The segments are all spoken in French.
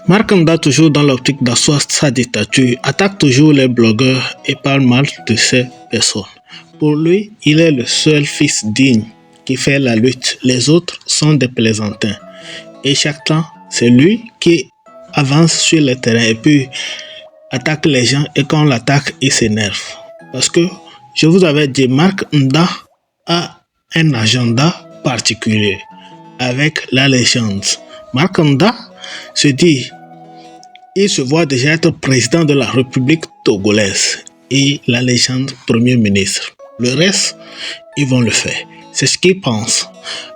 Markanda, toujours dans l'optique d'asseoir sa dictature, attaque toujours les blogueurs et parle mal de ces personnes. Pour lui, il est le seul fils digne qui fait la lutte. Les autres sont des plaisantins. Et chaque temps, c'est lui qui avance sur le terrain et puis attaque les gens, et quand on l'attaque, il s'énerve. Parce que, je vous avais dit, Markanda a un agenda particulier avec la légende. Markanda se dit, il se voit déjà être président de la République togolaise et la légende premier ministre. Le reste, ils vont le faire. C'est ce qu'ils pensent.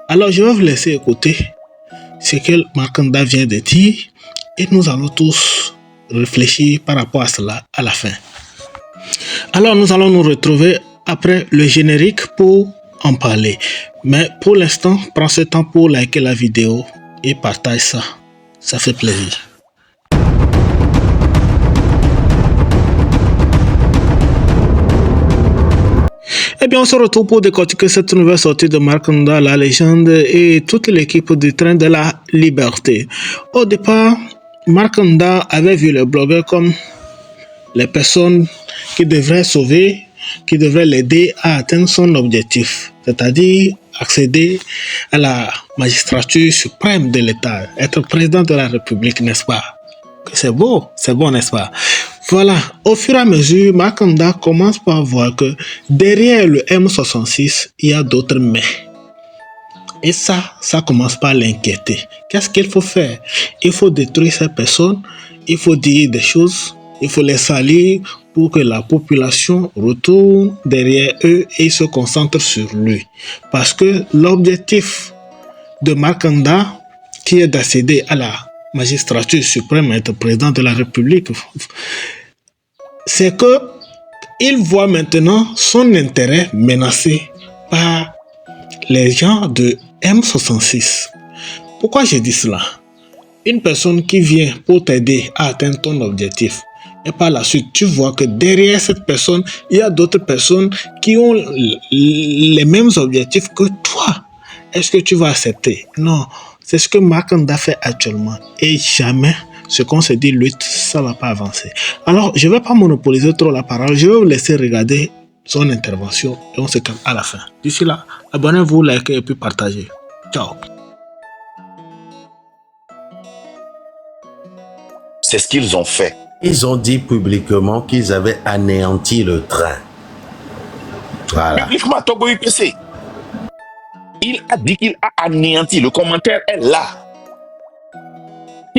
Alors, je vais vous laisser écouter ce que Markanda vient de dire et nous allons tous réfléchir par rapport à cela à la fin. Alors, nous allons nous retrouver après le générique pour en parler. Mais pour l'instant, prends ce temps pour liker la vidéo et partage ça. Ça fait plaisir. Eh bien, on se retrouve pour décortiquer cette nouvelle sortie de Markanda, la légende, et toute l'équipe du Train de la Liberté. Au départ, Markanda avait vu les blogueurs comme les personnes qui devraient sauver, qui devraient l'aider à atteindre son objectif, c'est-à-dire accéder à la magistrature suprême de l'État, être président de la République, n'est-ce pas? C'est beau, n'est-ce pas? Voilà, au fur et à mesure, Markanda commence par voir que derrière le M66, il y a d'autres mains. Et ça commence par l'inquiéter. Qu'est-ce qu'il faut faire? Il faut détruire ces personnes, il faut dire des choses, il faut les salir pour que la population retourne derrière eux et se concentre sur lui. Parce que l'objectif de Markanda, qui est d'accéder à la magistrature suprême, être président de la République, c'est que il voit maintenant son intérêt menacé par les gens de M66. Pourquoi j'ai dit cela? Une personne qui vient pour t'aider à atteindre ton objectif, et par la suite, tu vois que derrière cette personne, il y a d'autres personnes qui ont les mêmes objectifs que toi. Est-ce que tu vas accepter? Non. C'est ce que Markanda fait actuellement. Et jamais, ce qu'on se dit lutte, ça ne va pas avancer. Alors, je ne vais pas monopoliser trop la parole. Je vais vous laisser regarder son intervention et on se calme à la fin. D'ici là, abonnez-vous, likez et puis partagez. Ciao. C'est ce qu'ils ont fait. Ils ont dit publiquement qu'ils avaient anéanti le train. Voilà. Publiquement, Togo UPC. Il a dit qu'il a anéanti. Le commentaire est là.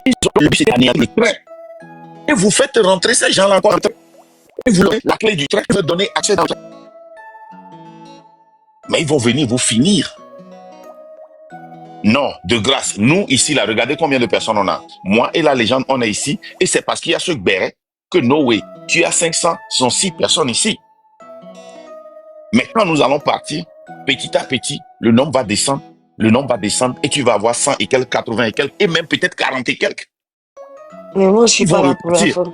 Ils ont anéanti le train. Et vous faites rentrer ces gens-là encore. Et vous donnez la clé du train, vous donnez accès dans le train. Mais ils vont venir vous finir. Non, de grâce. Nous, ici, là, regardez combien de personnes on a. Moi et la légende, on est ici. Et c'est parce qu'il y a ce béret que no way. Tu as 506 personnes ici. Mais quand nous allons partir, petit à petit, le nombre va descendre. Le nombre va descendre et tu vas avoir 100 et quelques, 80 et quelques, et même peut-être 40 et quelques. Mais moi, je suis pas là pour la femme.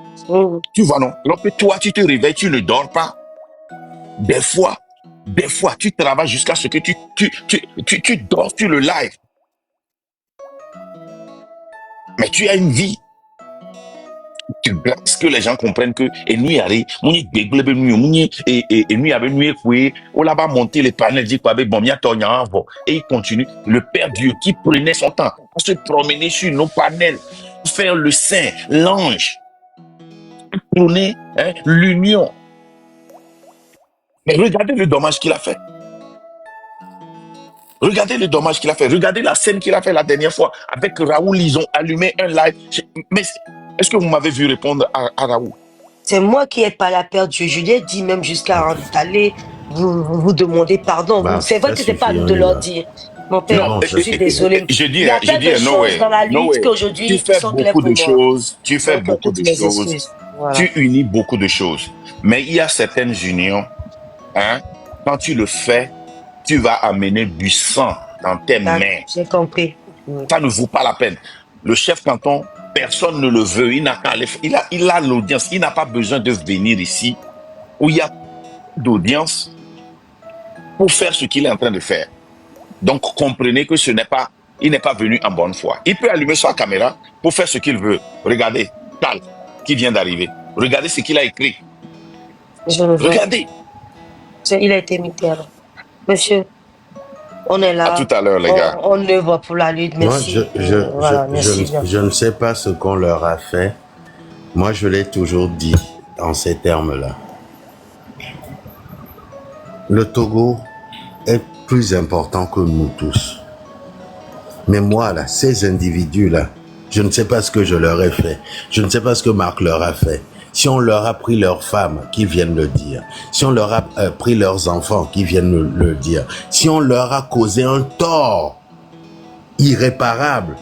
Tu vois, non? Alors que toi, tu te réveilles, tu ne dors pas. Des fois, tu travailles jusqu'à ce que tu dors sur le live. Mais tu as une vie. Est-ce que les gens comprennent que et nous y allons, et nous y avons on là bas monter les panels dit quoi bon bien et il continue. Le Père Dieu qui prenait son temps pour se promener sur nos panels, faire le saint, l'ange, tourner l'union. Mais regardez le dommage qu'il a fait. Regardez le dommage qu'il a fait. Regardez la scène qu'il a fait la dernière fois. Avec Raoul, ils ont allumé un live. Mais est-ce que vous m'avez vu répondre à Raoul? C'est moi qui n'ai pas la perdu. Je lui ai dit même jusqu'à aller vous demander pardon. Bah, c'est vrai que c'est pas à nous de leur dire. Mon père, Non, je suis désolé. Je dis, Il y a plein de choses dans la lutte qu'aujourd'hui, tu fais beaucoup de choses. Tu fais beaucoup de choses. Voilà. Tu unis beaucoup de choses. Mais il y a certaines unions, quand tu le fais, tu vas amener du sang dans tes mains. J'ai compris. Ça ne vaut pas la peine. Le chef canton, personne ne le veut. Il n'a qu'à aller. Il a l'audience. Il n'a pas besoin de venir ici où il y a d'audience pour faire ce qu'il est en train de faire. Donc, comprenez que ce n'est pas il n'est pas venu en bonne foi. Il peut allumer sa caméra pour faire ce qu'il veut. Regardez, Tal, qui vient d'arriver. Regardez ce qu'il a écrit. Je le vois. Regardez. Il a été imité alors. Monsieur, on est là. À tout à l'heure, les gars. On œuvre pour la lutte. Merci. Moi, Voilà, merci bien. je ne sais pas ce qu'on leur a fait. Moi, je l'ai toujours dit en ces termes-là. Le Togo est plus important que nous tous. Mais moi, là, ces individus-là, je ne sais pas ce que je leur ai fait. Je ne sais pas ce que Marc leur a fait. Si on leur a pris leurs femmes, qui viennent le dire. Si on leur a pris leurs enfants, qui viennent le dire. Si on leur a causé un tort irréparable,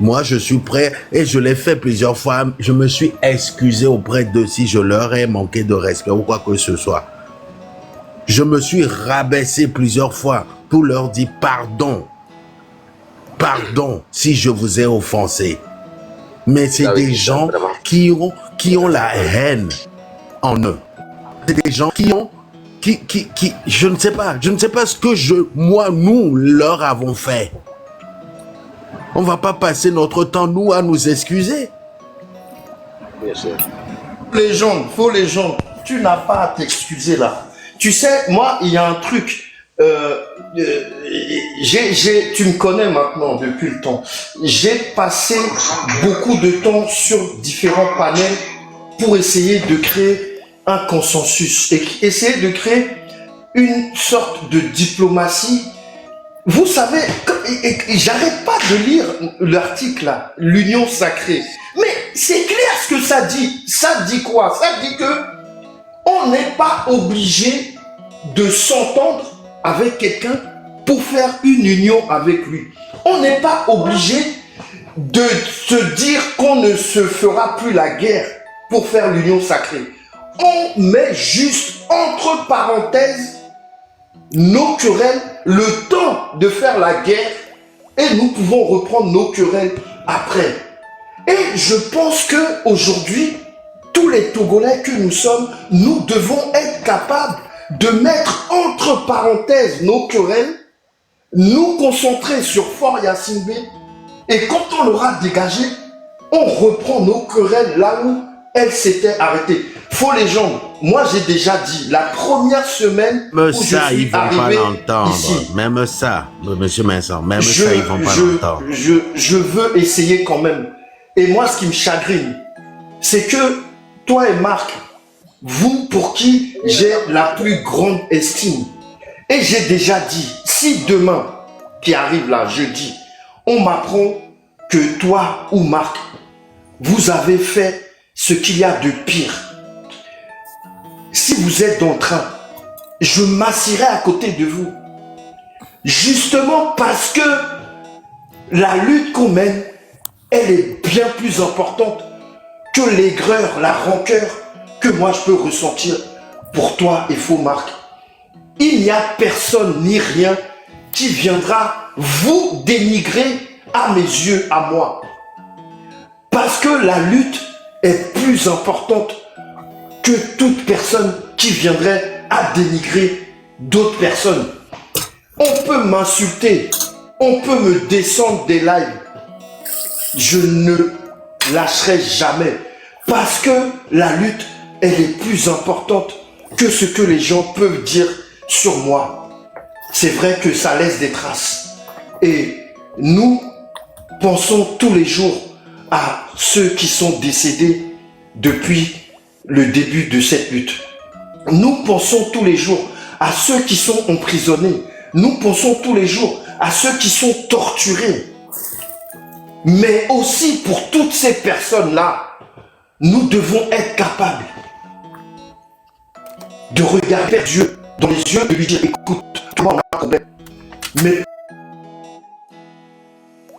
moi, je suis prêt, et je l'ai fait plusieurs fois, je me suis excusé auprès d'eux si je leur ai manqué de respect ou quoi que ce soit. Je me suis rabaissé plusieurs fois pour leur dire pardon. Pardon si je vous ai offensé. Mais c'est des gens qui ont la haine en eux. C'est des gens qui je ne sais pas ce que nous leur avons fait. On va pas passer notre temps, nous, à nous excuser. Bien sûr. Faut les gens. Tu n'as pas à t'excuser là. Tu sais, moi, il y a un truc. Tu me connais maintenant depuis le temps. J'ai passé beaucoup de temps sur différents panels pour essayer de créer un consensus et essayer de créer une sorte de diplomatie. Vous savez, j'arrête pas de lire l'article là, l'union sacrée. Mais c'est clair ce que ça dit. Ça dit quoi? Ça dit que on n'est pas obligé de s'entendre avec quelqu'un pour faire une union avec lui. On n'est pas obligé de se dire qu'on ne se fera plus la guerre pour faire l'union sacrée. On met juste entre parenthèses nos querelles, le temps de faire la guerre, et nous pouvons reprendre nos querelles après. Et je pense que aujourd'hui, tous les Togolais que nous sommes, nous devons être capables de mettre entre parenthèses nos querelles, nous concentrer sur Fort Yassine, et quand on l'aura dégagé, on reprend nos querelles là où elles s'étaient arrêtées. Faux légende, moi j'ai déjà dit, la première semaine Même où ça, je suis ils vont pas arrivé l'entendre. ici, Même ça, monsieur Vincent, même ça, ils vont pas l'entendre. je veux essayer quand même. Et moi, ce qui me chagrine, c'est que toi et Marc, vous pour qui j'ai la plus grande estime, et j'ai déjà dit, si demain, qui arrive là, jeudi, on m'apprend que toi ou Marc, vous avez fait ce qu'il y a de pire, si vous êtes dans le train, je m'assirai à côté de vous. Justement parce que la lutte qu'on mène, elle est bien plus importante que l'aigreur, la rancœur que moi je peux ressentir pour toi et faux Marc. Il n'y a personne ni rien qui viendra vous dénigrer à mes yeux, à moi. Parce que la lutte est plus importante que toute personne qui viendrait à dénigrer d'autres personnes. On peut m'insulter, on peut me descendre des lives. Je ne lâcherai jamais. Parce que la lutte, elle est plus importante que ce que les gens peuvent dire sur moi. C'est vrai que ça laisse des traces. Et nous pensons tous les jours à ceux qui sont décédés depuis le début de cette lutte. Nous pensons tous les jours à ceux qui sont emprisonnés. Nous pensons tous les jours à ceux qui sont torturés. Mais aussi pour toutes ces personnes-là, nous devons être capables de regarder Dieu dans les yeux, de lui dire, écoute, toi on a un problème. Mais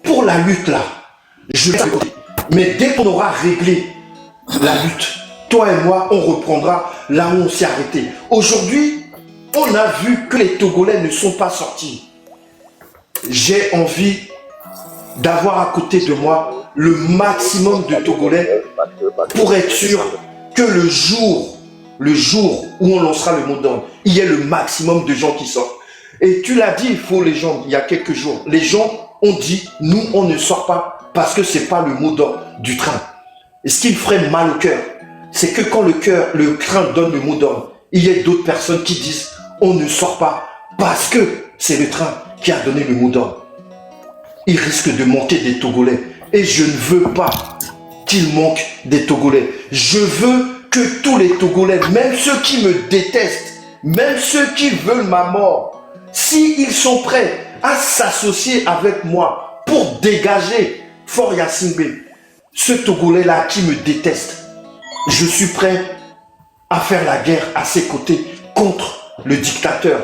pour la lutte là, je vais t'écouter. Mais dès qu'on aura réglé la lutte, toi et moi, on reprendra là où on s'est arrêté. Aujourd'hui, on a vu que les Togolais ne sont pas sortis. J'ai envie d'avoir à côté de moi le maximum de Togolais pour être sûr que le jour où on lancera le mot d'ordre, il y ait le maximum de gens qui sortent. Et tu l'as dit, il faut les gens, il y a quelques jours, les gens on dit, nous, on ne sort pas parce que c'est pas le mot d'ordre du train. Et ce qui me ferait mal au cœur, c'est que quand le train donne le mot d'ordre, il y a d'autres personnes qui disent, on ne sort pas parce que c'est le train qui a donné le mot d'ordre. Il risque de manquer des Togolais. Et je ne veux pas qu'il manque des Togolais. Je veux que tous les Togolais, même ceux qui me détestent, même ceux qui veulent ma mort, s'ils sont prêts à s'associer avec moi pour dégager Faure Gnassingbé, ce Togolais-là qui me déteste, je suis prêt à faire la guerre à ses côtés contre le dictateur.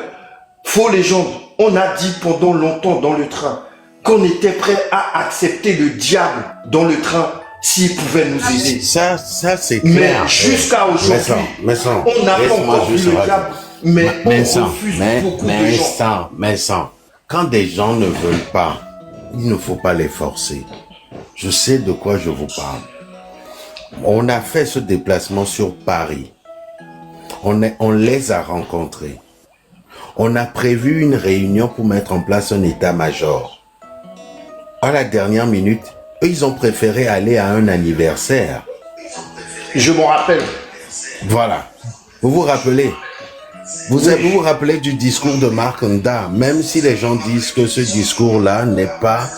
Faux légende, on a dit pendant longtemps dans le train qu'on était prêt à accepter le diable dans le train s'il pouvait nous aider. Ça c'est clair. Mais jusqu'à aujourd'hui, on n'a pas encore vu le diable, mais on refuse beaucoup de gens. Mais quand des gens ne veulent pas, il ne faut pas les forcer. Je sais de quoi je vous parle. On a fait ce déplacement sur Paris. On les a rencontrés. On a prévu une réunion pour mettre en place un état-major. À la dernière minute, eux, ils ont préféré aller à un anniversaire. Je m'en rappelle. Voilà. Vous vous rappelez? Vous vous rappelez du discours de Marc Nda, même si les gens disent que ce discours-là n'est pas,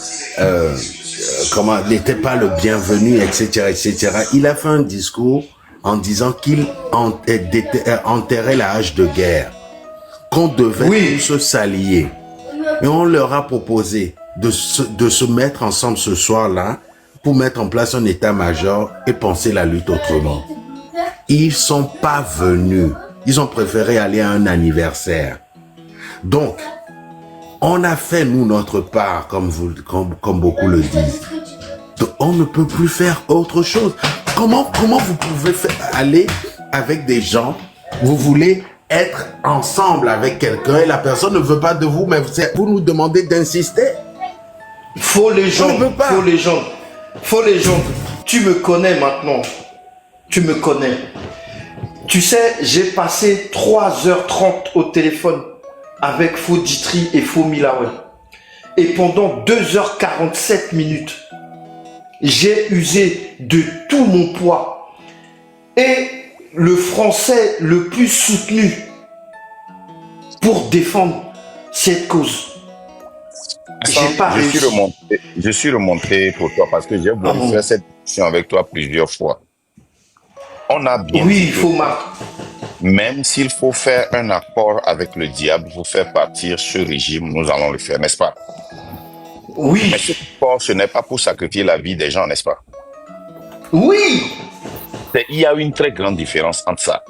n'était pas le bienvenu, etc. Il a fait un discours en disant qu'il enterrait la hache de guerre, qu'on devait tous s'allier. Et on leur a proposé de se mettre ensemble ce soir-là pour mettre en place un état-major et penser la lutte autrement. Ils sont pas venus. Ils ont préféré aller à un anniversaire. Donc, on a fait, nous, notre part, comme beaucoup le disent. Donc, on ne peut plus faire autre chose. Comment vous pouvez aller avec des gens, vous voulez être ensemble avec quelqu'un et la personne ne veut pas de vous, mais vous nous demandez d'insister? Faux légende, faux légende. Tu me connais maintenant. Tu me connais. Tu sais, j'ai passé 3h30 au téléphone avec Faux Ditry et Faux Milaway. Et pendant 2h47 minutes, j'ai usé de tout mon poids. Et le français le plus soutenu pour défendre cette cause. Je suis remonté pour toi parce que j'ai voulu faire cette discussion avec toi plusieurs fois. On a bien dit il faut Marc. Même s'il faut faire un accord avec le diable pour faire partir ce régime, nous allons le faire, n'est-ce pas? Oui. Mais ce accord, ce n'est pas pour sacrifier la vie des gens, n'est-ce pas? Oui. Il y a une très grande différence entre ça.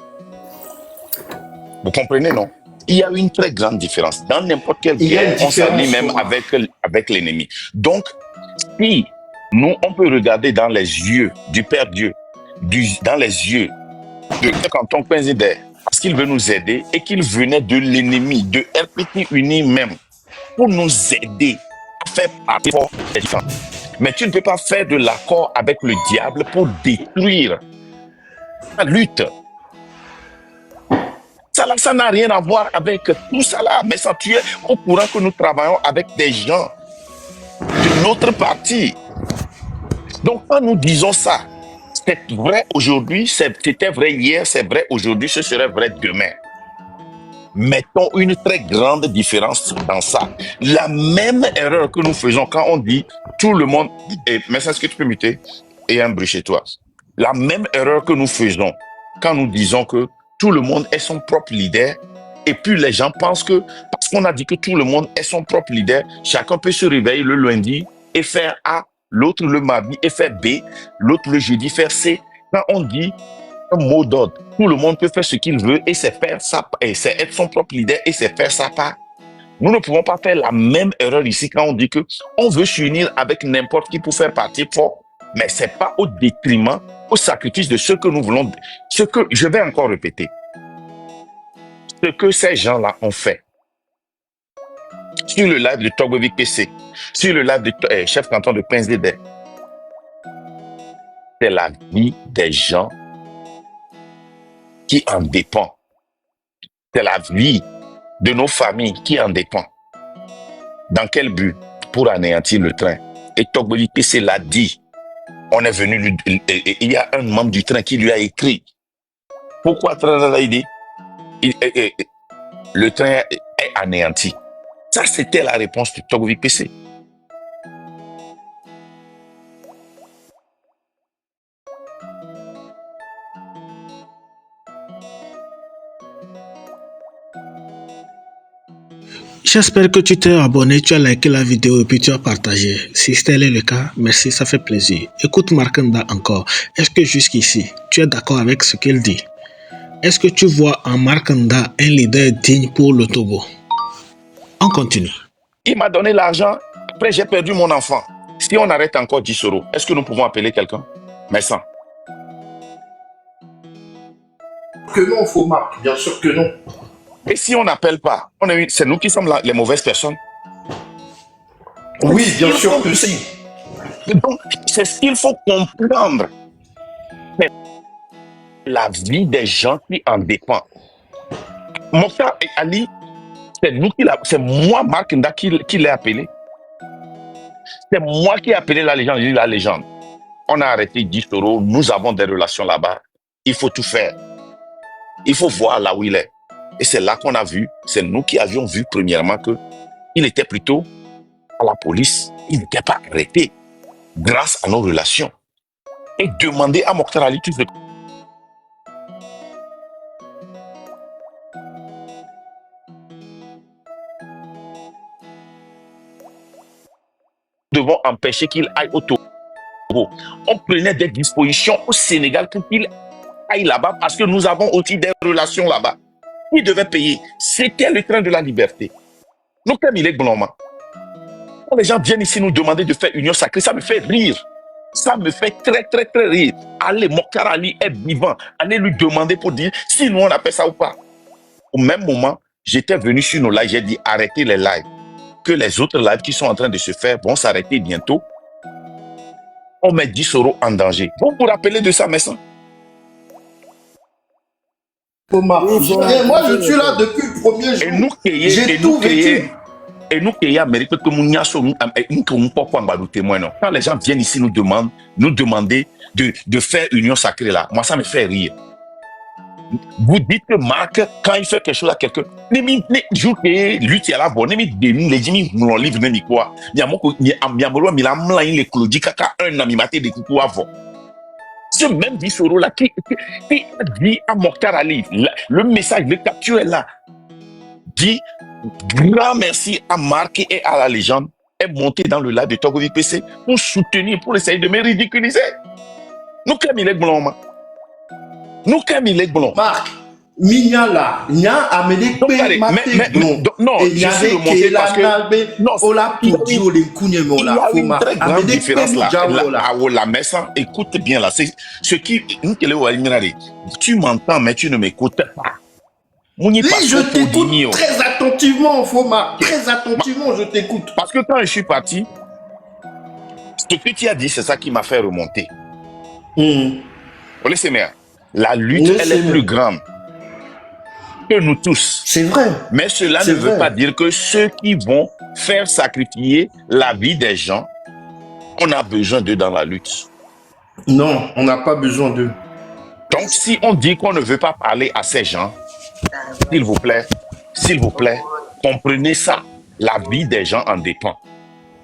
Vous comprenez, non? Il y a une très grande différence. Dans n'importe quelle guerre, on s'allie même avec l'ennemi. Donc, si nous, on peut regarder dans les yeux du Père Dieu, dans les yeux de Canton Pinzédé, parce qu'il veut nous aider et qu'il venait de l'ennemi, de RPT Uni même, pour nous aider à faire partie des différents. Mais tu ne peux pas faire de l'accord avec le diable pour détruire la lutte. Ça n'a rien à voir avec tout ça là. Mais ça, tu es au courant que nous travaillons avec des gens de notre parti. Donc, quand nous disons ça, c'est vrai aujourd'hui, c'était vrai hier, c'est vrai aujourd'hui, ce serait vrai demain. Mettons une très grande différence dans ça. La même erreur que nous faisons quand on dit tout le monde, mais est-ce que tu peux muter et un bruit chez toi? La même erreur que nous faisons quand nous disons que tout le monde est son propre leader, et puis les gens pensent que parce qu'on a dit que tout le monde est son propre leader, chacun peut se réveiller le lundi et faire A, l'autre le mardi et faire B, l'autre le jeudi faire C. Quand on dit un mot d'ordre, tout le monde peut faire ce qu'il veut et c'est faire ça, et c'est être son propre leader et c'est faire sa part. Nous ne pouvons pas faire la même erreur ici quand on dit que on veut s'unir avec n'importe qui pour faire partie fort, mais c'est pas au détriment, au sacrifice de ce que nous voulons, ce que je vais encore répéter, ce que ces gens-là ont fait. Sur le live de Togovic PC, sur le live de chef canton de Pinzédé, c'est la vie des gens qui en dépend. C'est la vie de nos familles qui en dépend. Dans quel but? pour anéantir le train. Et Togboli PC l'a dit. On est venu, il y a un membre du train qui lui a écrit. Pourquoi il dit le train est anéanti. Ça, c'était la réponse de Togboli PC. J'espère que tu t'es abonné, tu as liké la vidéo et puis tu as partagé. Si tel est le cas, merci, ça fait plaisir. Écoute Markanda encore. Est-ce que jusqu'ici, tu es d'accord avec ce qu'il dit? Est-ce que tu vois en Markanda un leader digne pour le Togo? On continue. Il m'a donné l'argent, après j'ai perdu mon enfant. Si on arrête encore 10 euros, est-ce que nous pouvons appeler quelqu'un? Mais sans. Que non, faut Marc, bien sûr que non. Et si on n'appelle pas, c'est nous qui sommes les mauvaises personnes. Oui, bien sûr que si. Donc, c'est ce qu'il faut comprendre. Mais la vie des gens qui en dépend. Mokhtar et Ali, c'est moi, Mark Nda, qui l'ai appelé. C'est moi qui ai appelé la légende. J'ai dit la légende. On a arrêté 10 euros, nous avons des relations là-bas. Il faut tout faire. Il faut voir là où il est. Et c'est là qu'on a vu, c'est nous qui avions vu premièrement qu'il était plutôt à la police. Il n'était pas arrêté grâce à nos relations. Et demander à Mokhtar Ali tout ce que nous devons empêcher qu'il aille au Togo. On prenait des dispositions au Sénégal pour qu'il aille là-bas parce que nous avons aussi des relations là-bas. Il devait payer. C'était le train de la liberté. Nous, comme il est blanc, quand les gens viennent ici nous demander de faire union sacrée, ça me fait rire. Ça me fait très, très, très rire. Allez, Mokhtar Ali est vivant. Allez lui demander pour dire si nous on a fait ça ou pas. Au même moment, j'étais venu sur nos lives, j'ai dit arrêtez les lives. Que les autres lives qui sont en train de se faire vont s'arrêter bientôt. On met 10 euros en danger. Vous vous rappelez de ça, Messin? Moi, je suis là depuis le premier jour. Et nous créer, j'ai tout vécu. Et nous créer Amérique que nous témoin. Quand les gens viennent ici nous demander de faire union sacrée là, moi ça me fait rire. Vous dites que Marc, quand il fait quelque chose à quelqu'un, lutte à la bonne, les gens nous livre même quoi. Ce même 10 euros là qui dit à Mokhtar Ali, le message, le capture est là. Dit grand merci à Marc et à la légende, est monté dans le live de Togovik PC pour soutenir, pour essayer de me ridiculiser. Nous, comme il est blanc, nous, comme il est blanc. Marc, Minya là, Nya amené non, je suis remonté parce que non, il y a une très grande différence là. La messe, écoute bien là. C'est ce qui, tu m'entends mais tu ne m'écoutes pas. Oui, je t'écoute très attentivement, Foma. Très attentivement, je t'écoute. Parce que quand je suis parti, ce que tu as dit, c'est ça qui m'a fait remonter. La lutte, elle est plus grande que nous tous. C'est vrai. Mais cela ne veut pas dire que ceux qui vont faire sacrifier la vie des gens, on a besoin d'eux dans la lutte. Non, on n'a pas besoin d'eux. Donc, si on dit qu'on ne veut pas parler à ces gens, s'il vous plaît, comprenez ça. La vie des gens en dépend.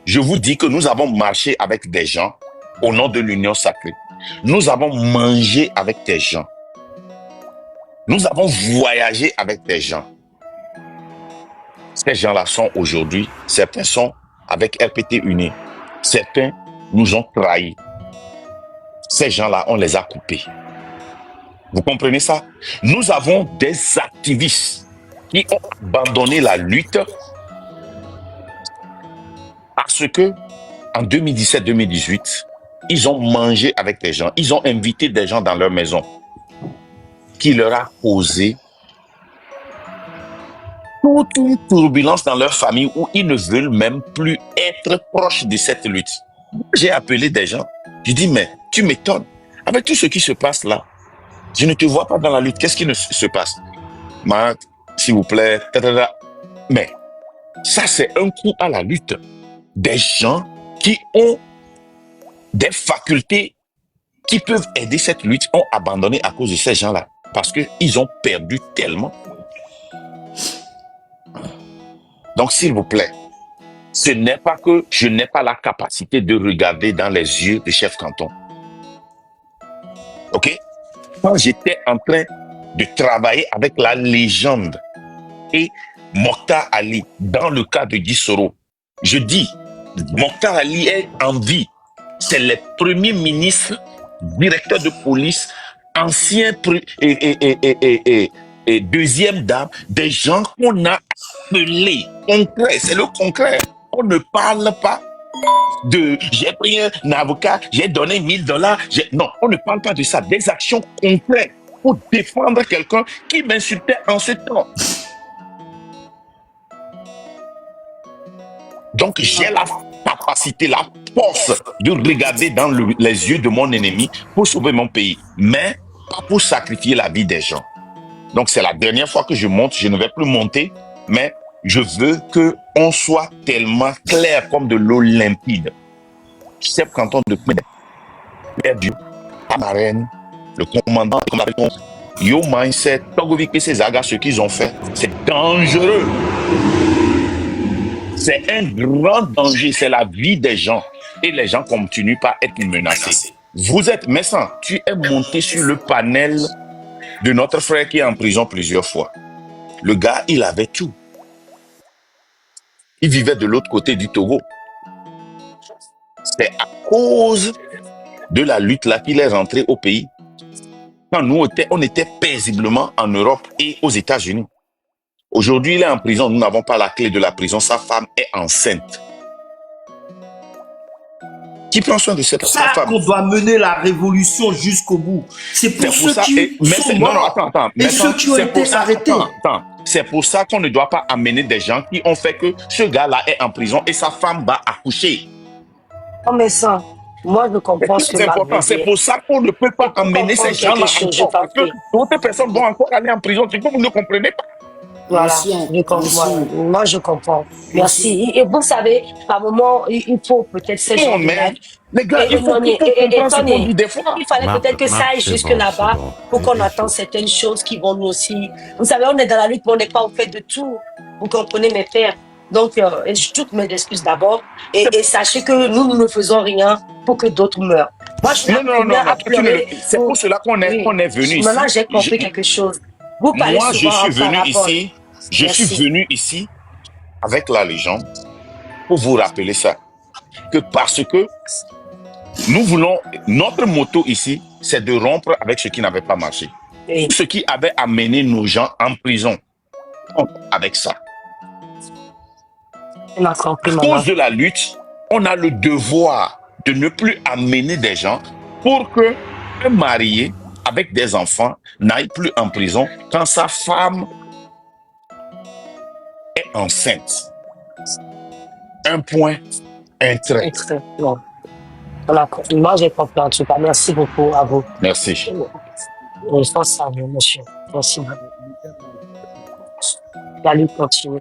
Je vous dis que nous avons marché avec des gens au nom de l'union sacrée. Nous avons mangé avec des gens. Nous avons voyagé avec des gens. Ces gens-là sont aujourd'hui, certains sont avec RPT Uni. Certains nous ont trahis. Ces gens-là, on les a coupés. Vous comprenez ça? Nous avons des activistes qui ont abandonné la lutte parce que en 2017-2018, ils ont mangé avec des gens. Ils ont invité des gens dans leur maison qui leur a causé toute une turbulence dans leur famille où ils ne veulent même plus être proches de cette lutte. J'ai appelé des gens. Je dis, mais tu m'étonnes. Avec tout ce qui se passe là, je ne te vois pas dans la lutte. Qu'est-ce qui se passe? Marc, s'il vous plaît. Mais ça, c'est un coup à la lutte. des gens qui ont des facultés qui peuvent aider cette lutte ont abandonné à cause de ces gens-là. Parce qu'ils ont perdu tellement. Donc, s'il vous plaît, ce n'est pas que je n'ai pas la capacité de regarder dans les yeux des chefs cantons. OK? Quand j'étais en train de travailler avec la légende et Mokhtar Ali dans le cas de Guy Soro, je dis, Mokhtar Ali est en vie. C'est les premiers ministres, directeurs de police, anciens et deuxième dame, des gens qu'on a appelés concrets. C'est le concret. On ne parle pas de j'ai pris un avocat, j'ai donné $1000. Non, on ne parle pas de ça. Des actions concrètes pour défendre quelqu'un qui m'insultait en ce temps. Donc, j'ai la capacité, la force de regarder dans les yeux de mon ennemi pour sauver mon pays, mais pas pour sacrifier la vie des gens. Donc, c'est la dernière fois que je monte. Je ne vais plus monter, mais je veux qu'on soit tellement clair comme de l'eau limpide. Chef canton de Père Dieu, Tamarène, le commandant, Yo Mindset, Togovic et ses agas, ce qu'ils ont fait, c'est dangereux. C'est un grand danger, c'est la vie des gens. Et les gens continuent pas à être menacés. Vous êtes, Messan, tu es monté sur le panel de notre frère qui est en prison plusieurs fois. Le gars, il avait tout. Il vivait de l'autre côté du Togo. C'est à cause de la lutte là qu'il est rentré au pays. Quand nous, on était paisiblement en Europe et aux États-Unis. Aujourd'hui, il est en prison. Nous n'avons pas la clé de la prison. Sa femme est enceinte. Qui prend soin de cette femme? C'est ça qu'on doit mener la révolution jusqu'au bout. C'est pour ceux qui sont morts et ceux qui ont été arrêtés. C'est pour ça qu'on ne doit pas amener des gens qui ont fait que ce gars-là est en prison et sa femme va accoucher. Non, mais ça, moi, je comprends ce que c'est important. C'est pour ça qu'on ne peut pas amener ces gens-là encore. Parce que d'autres personnes vont encore aller en prison. C'est que vous ne comprenez pas. Voilà, je comprends. Moi, je comprends. Merci. Et vous savez, par moment, il faut peut-être ces gens. Les gars, il faut comprendre ce qu'on dit des fois. Il fallait peut-être que ça aille jusque là-bas pour qu'on attende certaines choses qui vont nous aussi. Vous savez, on est dans la lutte, mais on n'est pas au fait de tout. Vous comprenez, mes frères. Donc, toutes mes excuses d'abord. Et sachez que nous ne faisons rien pour que d'autres meurent. Moi, je suis à pleurer. C'est pour cela qu'on est venu ici. Maintenant, j'ai compris quelque chose. Vous parlez moi, souvent je suis venu ici avec la légende pour vous rappeler ça. Que parce que nous voulons, notre motto ici, c'est de rompre avec ce qui n'avait pas marché. Oui. Ce qui avait amené nos gens en prison. Avec ça. À cause de la lutte, on a le devoir de ne plus amener des gens pour que un marié avec des enfants n'aille plus en prison quand sa femme est enceinte. Un point, un trait. Non. Voilà. Moi, j'ai compris en tout cas. Merci beaucoup à vous. Merci. Je pense à vous, monsieur. Merci beaucoup. La lutte continue.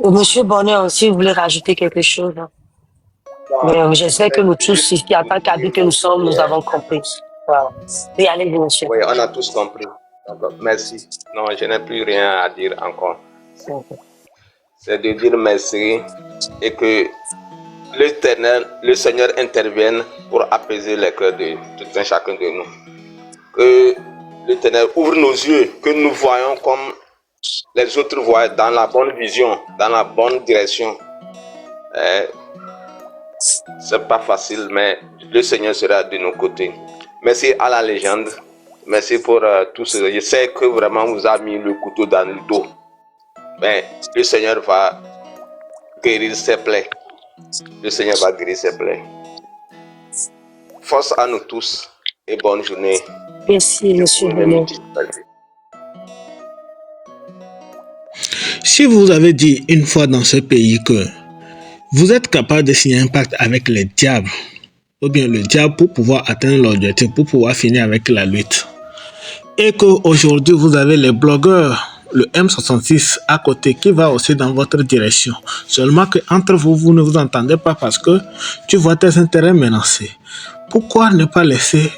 Monsieur Bonnet, si vous voulez rajouter quelque chose. Mais j'espère que nous tous, ici, en tant qu'adultes que nous sommes, nous avons compris. Voilà. Et allez-y, monsieur. Oui, on a tous compris. Merci. Non, je n'ai plus rien à dire encore. C'est de dire merci et que l'Éternel, le Seigneur intervienne pour apaiser les cœurs de tout un chacun de nous. Que l'Éternel ouvre nos yeux, que nous voyons comme les autres voient, dans la bonne vision, dans la bonne direction. C'est pas facile, mais le Seigneur sera de nos côtés. Merci à la légende. Merci pour tout ce. Je sais que vraiment vous avez mis le couteau dans le dos. Mais le Seigneur va guérir ses plaies. Le Seigneur va guérir ses plaies. Force à nous tous et bonne journée. Merci, monsieur Bonnet. Si vous avez dit une fois dans ce pays que vous êtes capable de signer un pacte avec les diables, ou bien le diable pour pouvoir atteindre l'objectif, pour pouvoir finir avec la lutte, et qu'aujourd'hui vous avez les blogueurs le M66 à côté qui va aussi dans votre direction. Seulement que entre vous, vous ne vous entendez pas parce que tu vois tes intérêts menacés. Pourquoi ne pas laisser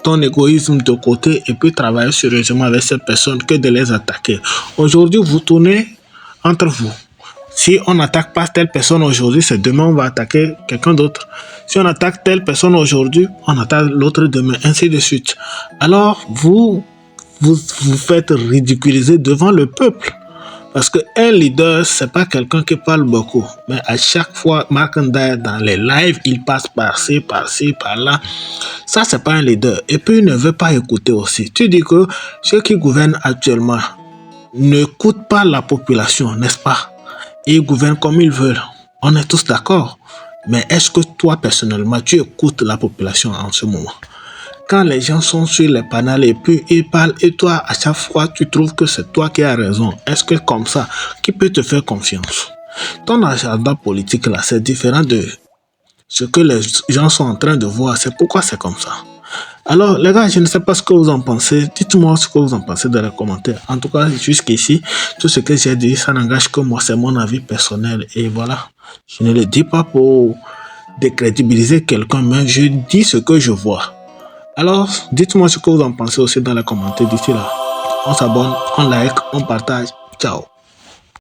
ton égoïsme de côté et puis travailler sérieusement avec ces personnes que de les attaquer? Aujourd'hui, vous tournez entre vous. Si on n'attaque pas telle personne aujourd'hui, c'est demain on va attaquer quelqu'un d'autre. Si on attaque telle personne aujourd'hui, on attaque l'autre demain, ainsi de suite. Alors, vous faites ridiculiser devant le peuple. Parce qu'un leader, c'est pas quelqu'un qui parle beaucoup. Mais à chaque fois, Mark Ndiaye, dans les lives, il passe par-ci, par-là. Ça, c'est pas un leader. Et puis, il ne veut pas écouter aussi. Tu dis que ceux qui gouvernent actuellement n'écoutent pas la population, n'est-ce pas? Ils gouvernent comme ils veulent. On est tous d'accord. Mais est-ce que toi, personnellement, tu écoutes la population en ce moment? Quand les gens sont sur les panels et puis ils parlent et toi, à chaque fois, tu trouves que c'est toi qui as raison. Est-ce que comme ça, qui peut te faire confiance? Ton agenda politique là, c'est différent de ce que les gens sont en train de voir. C'est pourquoi c'est comme ça. Alors, les gars, je ne sais pas ce que vous en pensez. Dites-moi ce que vous en pensez dans les commentaires. En tout cas, jusqu'ici, tout ce que j'ai dit, ça n'engage que moi. C'est mon avis personnel. Et voilà. Je ne le dis pas pour décrédibiliser quelqu'un, mais je dis ce que je vois. Alors, dites-moi ce que vous en pensez aussi dans les commentaires. D'ici là, on s'abonne, on like, on partage. Ciao.